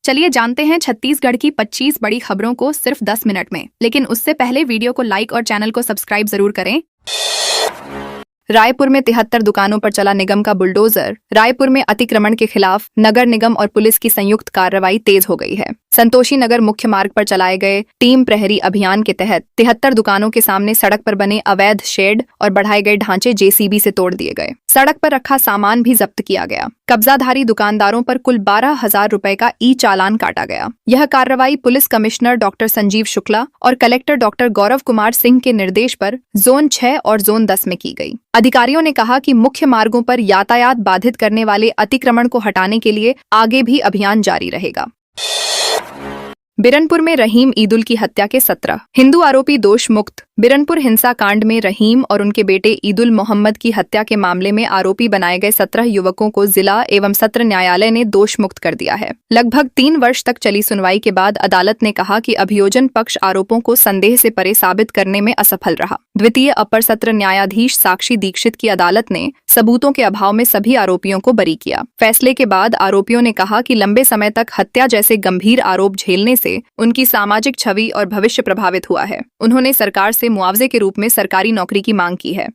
चलिए जानते हैं छत्तीसगढ़ की 25 बड़ी खबरों को सिर्फ 10 मिनट में। लेकिन उससे पहले वीडियो को लाइक और चैनल को सब्सक्राइब जरूर करें। रायपुर में 73 दुकानों पर चला निगम का बुलडोजर। रायपुर में अतिक्रमण के खिलाफ नगर निगम और पुलिस की संयुक्त कार्रवाई तेज हो गई है। संतोषी नगर मुख्य मार्ग पर चलाए गए टीम प्रहरी अभियान के तहत 73 दुकानों के सामने सड़क पर बने अवैध शेड और बढ़ाए गए ढांचे जेसीबी से तोड़ दिए गए। सड़क पर रखा सामान भी जब्त किया गया। कब्जाधारी दुकानदारों पर कुल 12,000 रुपए का ई चालान काटा गया। यह कार्रवाई police commissioner doctor Sanjeev Shukla और कलेक्टर डॉक्टर गौरव कुमार सिंह के निर्देश पर जोन 6 और जोन 10 में की गई। अधिकारियों ने कहा कि मुख्य मार्गों पर यातायात बाधित करने वाले अतिक्रमण को हटाने के लिए आगे भी अभियान जारी रहेगा। बिरनपुर में रहीम ईदुल की हत्या के 17 हिंदू आरोपी दोष मुक्त। बिरनपुर हिंसा कांड में रहीम और उनके बेटे ईदुल मोहम्मद की हत्या के मामले में आरोपी बनाए गए 17 युवकों को जिला एवं सत्र न्यायालय ने दोष मुक्त कर दिया है। लगभग 3 वर्ष तक चली सुनवाई के बाद अदालत ने कहा कि अभियोजन पक्ष आरोपों को संदेह से परे साबित करने में असफल रहा। द्वितीय अपर सत्र न्यायाधीश साक्षी दीक्षित की अदालत ने सबूतों के अभाव में सभी आरोपियों को बरी किया। फैसले के बाद आरोपियों ने कहा कि लंबे समय तक हत्या जैसे गंभीर आरोप झेलने से उनकी सामाजिक छवि और भविष्य प्रभावित हुआ है। उन्होंने सरकार से मुआवजे के रूप में सरकारी नौकरी की मांग की है।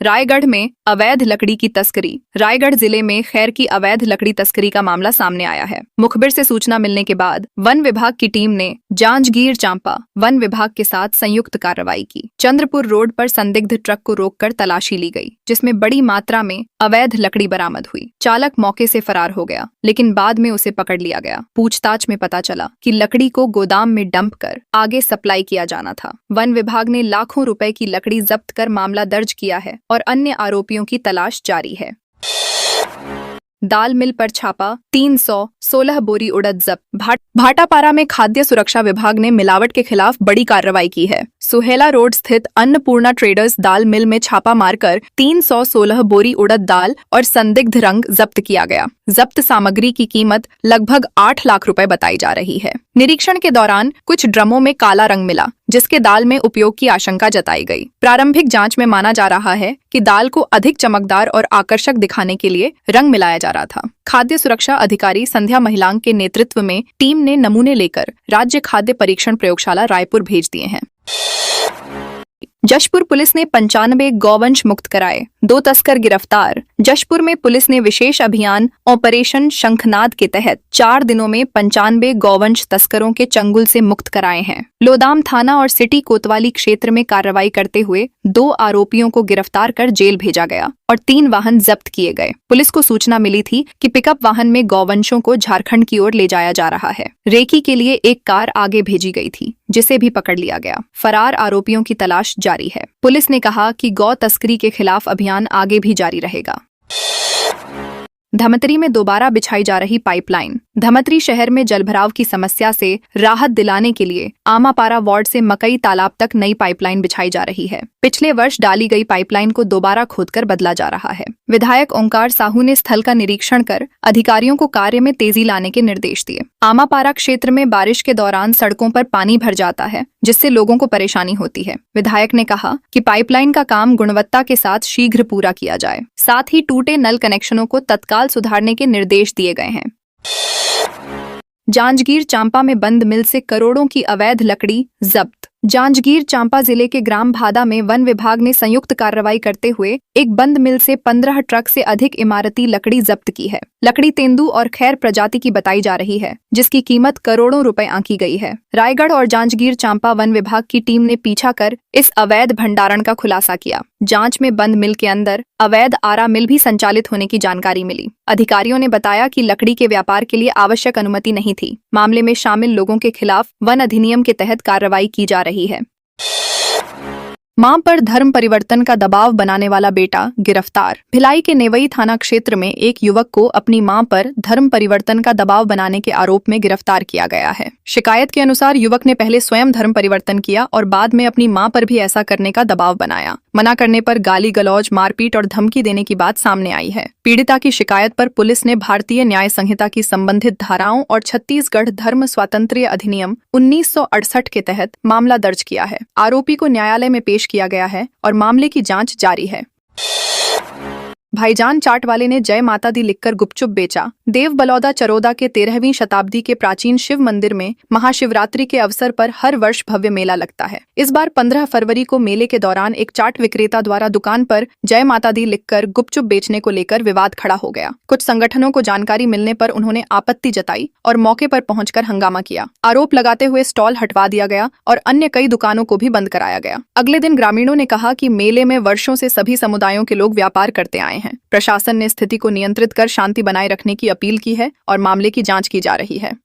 रायगढ़ में अवैध लकड़ी की तस्करी। रायगढ़ जिले में खैर की अवैध लकड़ी तस्करी का मामला सामने आया है। मुखबिर से सूचना मिलने के बाद वन विभाग की टीम ने जांजगीर चांपा वन विभाग के साथ संयुक्त कार्रवाई की। चंद्रपुर रोड पर संदिग्ध ट्रक को रोककर तलाशी ली गई, जिसमें बड़ी मात्रा में अवैध लकड़ी बरामद हुई। चालक मौके से फरार हो गया, लेकिन बाद में उसे पकड़ लिया गया। पूछताछ में पता चला कि लकड़ी को गोदाम में डंप कर आगे सप्लाई किया जाना था। वन विभाग ने लाखों रुपए की लकड़ी जब्त कर मामला दर्ज किया है और अन्य आरोपियों की तलाश जारी है। दाल मिल पर छापा, 316 बोरी उड़द जब्त। भाटापारा में खाद्य सुरक्षा विभाग ने मिलावट के खिलाफ बड़ी कार्रवाई की है। सुहेला रोड स्थित अन्नपूर्णा ट्रेडर्स दाल मिल में छापा मारकर 316 बोरी उड़द दाल और संदिग्ध रंग जब्त किया गया। जब्त सामग्री की कीमत लगभग 8 लाख रुपए बताई जा रही है। निरीक्षण के दौरान कुछ ड्रमों में काला रंग मिला, जिसके दाल में उपयोग की आशंका जताई गई। प्रारंभिक जांच में माना जा रहा है कि दाल को अधिक चमकदार और आकर्षक दिखाने के लिए रंग मिलाया जा रहा था। खाद्य सुरक्षा अधिकारी संध्या महिलांक के नेतृत्व में टीम ने नमूने लेकर राज्य खाद्य परीक्षण प्रयोगशाला रायपुर भेज दिए हैं। जशपुर पुलिस ने 95 गौवंश मुक्त कराए, 2 तस्कर गिरफ्तार। जशपुर में पुलिस ने विशेष अभियान ऑपरेशन शंखनाद के तहत 4 दिनों में 95 गौवंश तस्करों के चंगुल से मुक्त कराए हैं। लोदाम थाना और सिटी कोतवाली क्षेत्र में कार्रवाई करते हुए 2 आरोपियों को गिरफ्तार कर जेल भेजा गया और 3 वाहन जब्त किए गए। पुलिस को सूचना मिली थी कि पिकअप वाहन में गौवंशों को झारखंड की ओर ले जाया जा रहा है। रेकी के लिए एक कार आगे भेजी गई थी, जिसे भी पकड़ लिया गया। फरार आरोपियों की तलाश जारी है। पुलिस ने कहा कि गौ तस्करी के खिलाफ अभियान आगे भी जारी रहेगा। धमतरी में दोबारा बिछाई जा रही पाइपलाइन। धमतरी शहर में जलभराव की समस्या से राहत दिलाने के लिए आमापारा वार्ड से मकई तालाब तक नई पाइपलाइन बिछाई जा रही है। पिछले वर्ष डाली गई पाइपलाइन को दोबारा खोदकर बदला जा रहा है। विधायक ओंकार साहू ने स्थल का निरीक्षण कर अधिकारियों को कार्य में तेजी लाने के निर्देश दिए। आमापारा क्षेत्र में बारिश के दौरान सड़कों पर पानी भर जाता है, जिससे लोगों को परेशानी होती है। विधायक ने कहा कि पाइपलाइन का काम गुणवत्ता के साथ शीघ्र पूरा किया जाए। साथ ही टूटे नल कनेक्शनों को तत्काल सुधारने के निर्देश दिए गए हैं। जांजगीर चांपा में बंद मिल से करोड़ों की अवैध लकड़ी जब्त। जांजगीर चांपा जिले के ग्राम भादा में वन विभाग ने संयुक्त कार्रवाई करते हुए एक बंद मिल से 15 ट्रक से अधिक इमारती लकड़ी जब्त की है। लकड़ी तेंदू और खैर प्रजाति की बताई जा रही है, जिसकी कीमत करोड़ों रुपए आंकी गई है। रायगढ़ और जांजगीर चांपा वन विभाग की टीम ने पीछा कर इस अवैध भंडारण का खुलासा किया। जांच में बंद मिल के अंदर अवैध आरा मिल भी संचालित होने की जानकारी मिली। अधिकारियों ने बताया कि लकड़ी के व्यापार के लिए आवश्यक अनुमति नहीं थी। मामले में शामिल लोगों के खिलाफ वन अधिनियम के तहत कार्रवाई की जा रही है। मां पर धर्म परिवर्तन का दबाव बनाने वाला बेटा गिरफ्तार। भिलाई के नेवई थाना क्षेत्र में एक युवक को अपनी मां पर धर्म परिवर्तन का दबाव बनाने के आरोप में गिरफ्तार किया गया है। शिकायत के अनुसार युवक ने पहले स्वयं धर्म परिवर्तन किया और बाद में अपनी मां पर भी ऐसा करने का दबाव बनाया। मना करने पर गाली गलौज, मारपीट और धमकी देने की बात सामने आई है। पीड़िता की शिकायत पर पुलिस ने भारतीय न्याय संहिता की संबंधित धाराओं और छत्तीसगढ़ धर्म स्वातंत्र्य अधिनियम 1968 के तहत मामला दर्ज किया है। आरोपी को न्यायालय में पेश किया गया है और मामले की जांच जारी है। भाईजान चाट वाले ने जय माता दी लिखकर गुपचुप बेचा। देव बलौदा चरोदा के 13वीं शताब्दी के प्राचीन शिव मंदिर में महाशिवरात्रि के अवसर पर हर वर्ष भव्य मेला लगता है। इस बार 15 फरवरी को मेले के दौरान एक चाट विक्रेता द्वारा दुकान पर जय माता दी लिखकर गुपचुप बेचने को लेकर विवाद खड़ा हो गया। कुछ संगठनों को जानकारी मिलने पर उन्होंने आपत्ति जताई और मौके पर पहुंचकर हंगामा किया। आरोप लगाते हुए स्टॉल हटवा दिया गया और अन्य कई दुकानों को भी बंद कराया गया। अगले दिन ग्रामीणों ने कहा कि मेले में वर्षों से सभी समुदायों के लोग व्यापार करते आए हैं। प्रशासन ने स्थिति को नियंत्रित कर शांति बनाए रखने की अपील की है और मामले की जांच की जा रही है।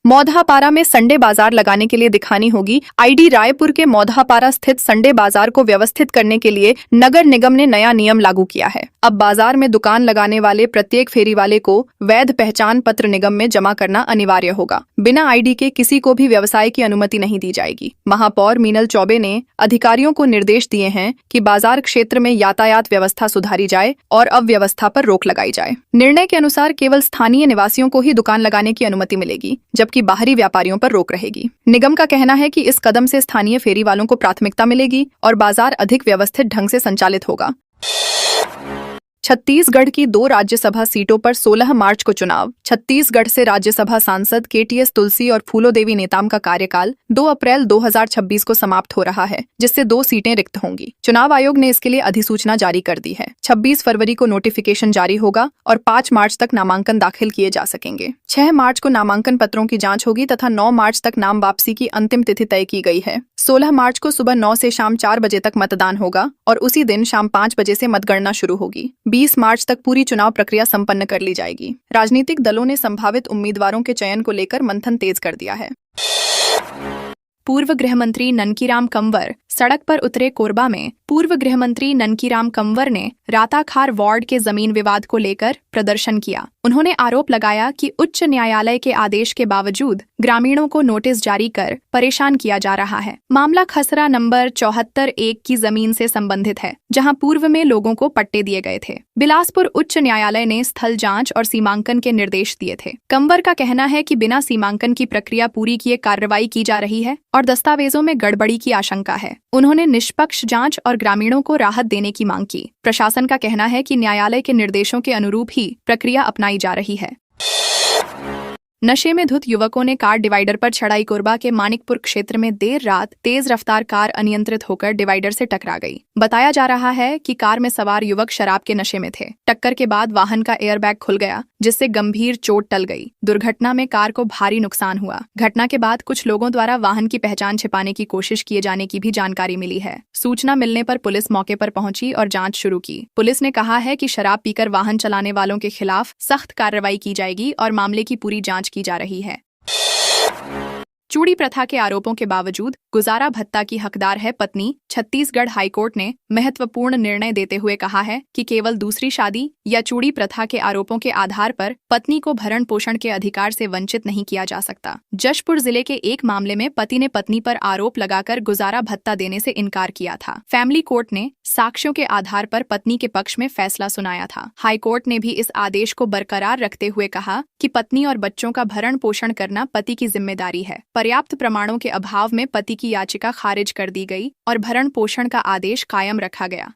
मौधापारा में संडे बाजार लगाने के लिए दिखानी होगी आईडी। रायपुर के मौधापारा स्थित संडे बाजार को व्यवस्थित करने के लिए नगर निगम ने नया नियम लागू किया है। अब बाजार में दुकान लगाने वाले प्रत्येक फेरी वाले को वैध पहचान पत्र निगम में जमा करना अनिवार्य होगा। बिना आईडी के किसी को भी व्यवसाय की अनुमति नहीं दी जाएगी। महापौर मीनल चौबे ने अधिकारियों को निर्देश दिए हैं कि बाजार क्षेत्र में यातायात व्यवस्था सुधारी जाए और अव्यवस्था पर रोक लगाई जाए। निर्णय के अनुसार केवल स्थानीय निवासियों को ही दुकान लगाने की अनुमति मिलेगी, जबकि बाहरी व्यापारियों पर रोक रहेगी। निगम का कहना है कि इस कदम से स्थानीय फेरी वालों को प्राथमिकता मिलेगी और बाजार अधिक व्यवस्थित ढंग से संचालित होगा। छत्तीसगढ़ की 2 राज्यसभा सीटों पर 16 मार्च को चुनाव। छत्तीसगढ़ से राज्यसभा सांसद केटीएस तुलसी और फूलो देवी नेताम का कार्यकाल 2 अप्रैल 2026 को समाप्त हो रहा है, जिससे 2 सीटें रिक्त होंगी। चुनाव आयोग ने इसके लिए अधिसूचना जारी कर दी है। 26 फरवरी को नोटिफिकेशन जारी होगा और 5 मार्च तक नामांकन दाखिल किए जा सकेंगे। 6 मार्च को नामांकन पत्रों की जांच होगी तथा 9 मार्च तक नाम वापसी की अंतिम तिथि तय की गई है। 16 मार्च को सुबह 9 से शाम 4 बजे तक मतदान होगा और उसी दिन शाम 5 बजे से मतगणना शुरू होगी। 20 मार्च तक पूरी चुनाव प्रक्रिया संपन्न कर ली जाएगी। राजनीतिक दलों ने संभावित उम्मीदवारों के चयन को लेकर मंथन तेज कर दिया है। पूर्व गृह मंत्री ननकीराम कंवर सड़क पर उतरे। कोरबा में पूर्व गृह मंत्री ननकीराम कंवर ने राताखार वार्ड के जमीन विवाद को लेकर प्रदर्शन किया। उन्होंने आरोप लगाया कि उच्च न्यायालय के आदेश के बावजूद ग्रामीणों को नोटिस जारी कर परेशान किया जा रहा है। मामला खसरा नंबर 74-1 की जमीन से संबंधित है, जहां पूर्व में लोगों को पट्टे दिए गए थे। बिलासपुर उच्च न्यायालय ने स्थल जांच और सीमांकन के निर्देश दिए थे। कंवर का कहना है कि बिना सीमांकन की प्रक्रिया पूरी किए कार्रवाई की जा रही है और दस्तावेजों में गड़बड़ी की आशंका है। उन्होंने निष्पक्ष जांच और ग्रामीणों को राहत देने की मांग की। प्रशासन का कहना है कि न्यायालय के निर्देशों के अनुरूप ही प्रक्रिया अपनाई जा रही है। नशे में धुत युवकों ने कार डिवाइडर पर चढ़ाई। कोरबा के मानिकपुर क्षेत्र में देर रात तेज रफ्तार कार अनियंत्रित होकर डिवाइडर से टकरा गई। बताया जा रहा है कि कार में सवार युवक शराब के नशे में थे। टक्कर के बाद वाहन का एयरबैग खुल गया, जिससे गंभीर चोट टल गई। दुर्घटना में कार को भारी नुकसान हुआ। घटना के बाद कुछ लोगों द्वारा वाहन की पहचान छिपाने की कोशिश किए जाने की भी जानकारी मिली है। सूचना मिलने पर पुलिस मौके पर पहुंची और जांच शुरू की। पुलिस ने कहा है कि शराब पीकर वाहन चलाने वालों के खिलाफ सख्त कार्रवाई की जाएगी और मामले की पूरी जांच की जा रही है। चूड़ी प्रथा के आरोपों के बावजूद गुजारा भत्ता की हकदार है पत्नी। छत्तीसगढ़ हाईकोर्ट ने महत्वपूर्ण निर्णय देते हुए कहा है कि केवल दूसरी शादी या चूड़ी प्रथा के आरोपों के आधार पर पत्नी को भरण पोषण के अधिकार से वंचित नहीं किया जा सकता। जशपुर जिले के एक मामले में पति ने पत्नी पर आरोप लगाकर गुजारा भत्ता देने से इनकार किया था। फैमिली कोर्ट ने साक्ष्यों के आधार पर पत्नी के पक्ष में फैसला सुनाया था। हाईकोर्ट ने भी इस आदेश को बरकरार रखते हुए कहा कि पत्नी और बच्चों का भरण पोषण करना पति की जिम्मेदारी है। पर्याप्त प्रमाणों के अभाव में पति की याचिका खारिज कर दी गई और भरण पोषण का आदेश कायम रखा गया।